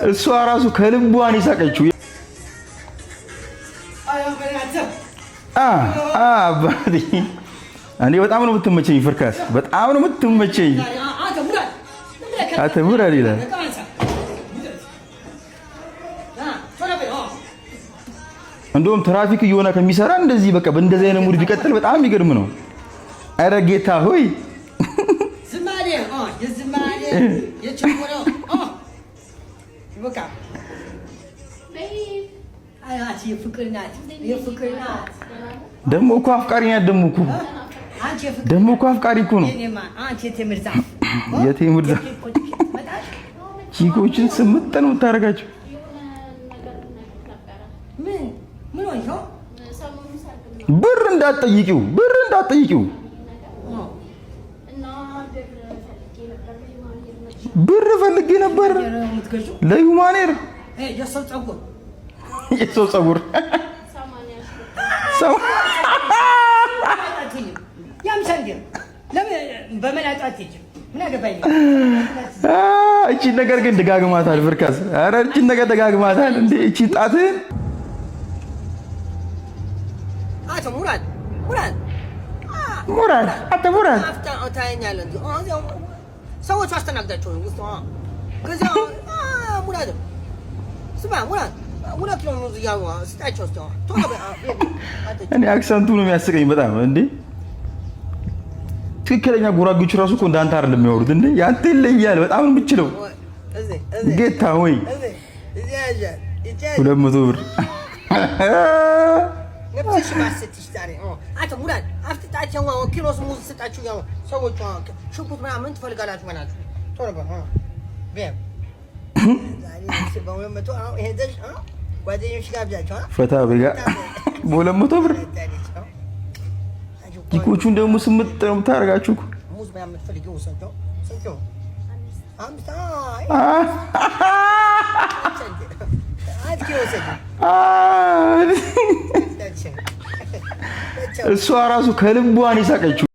እሷ ራሱ ከልቧን ይሳቀችው። አባቴ እኔ በጣም ነው የምትመቸኝ ፍርካስ፣ በጣም ነው የምትመቸኝ። አተሙራድ ይላል። እንደውም ትራፊክ እየሆነ ከሚሰራ እንደዚህ በቃ በእንደዚህ አይነት ሙድ ቢቀጥል በጣም የሚገርም ነው። ኧረ ጌታ ሆይ ደግሞ እኮ አፍቃሪ ናት። ደግሞ እኮ አፍቃሪ እኮ ነው። የቴምር ዛፍ ቺኮችን ስምጥ ነው የምታደርጋቸው። ብር እንዳትጠይቂው ብር ፈልጌ ነበር ለዩማኔር የሰው ፀጉር እቺ ነገር ግን ደጋግማታል ፍርካስ። ኧረ እቺ ነገር ደጋግማታል እንዴ እቺ ጣትን ሙራድ ሰዎች አስተናግዳቸው ውስጥ ከዛ ሙራድ ስማ ሙራድ ነው ያው ስጣቸው እኔ አክሰንቱ ነው የሚያስቀኝ በጣም እንዴ። ትክክለኛ ጉራጌዎች ራሱ እኮ እንዳንተ አይደለም የሚያወሩት እንዴ። ያንተ ይለያል በጣም ነው የምችለው። ጌታ ሆይ 200 ብር ነፍስሽ ማስተሽ ዛሬ አቶ ሙራድ አፍጥጣቸው ኪሎስ ሙዝ ስጣችሁ ያው ሰዎች ሽንኩርት ምናምን ትፈልጋላችሁ ማለት ቶሎ በቤም ዛሬ በሆነ መቶ ይሄደሽ ጓደኞች ጋር ብቻቸው ፈታ በጋ በ200 ብር ዲኮቹን ደግሞ ስምጥ ነው የምታደርጋችሁ እኮ ሙዝ ምናምን ትፈልጊው ሰንቶ እሷ ራሱ ከልቧን ይሳቀችው።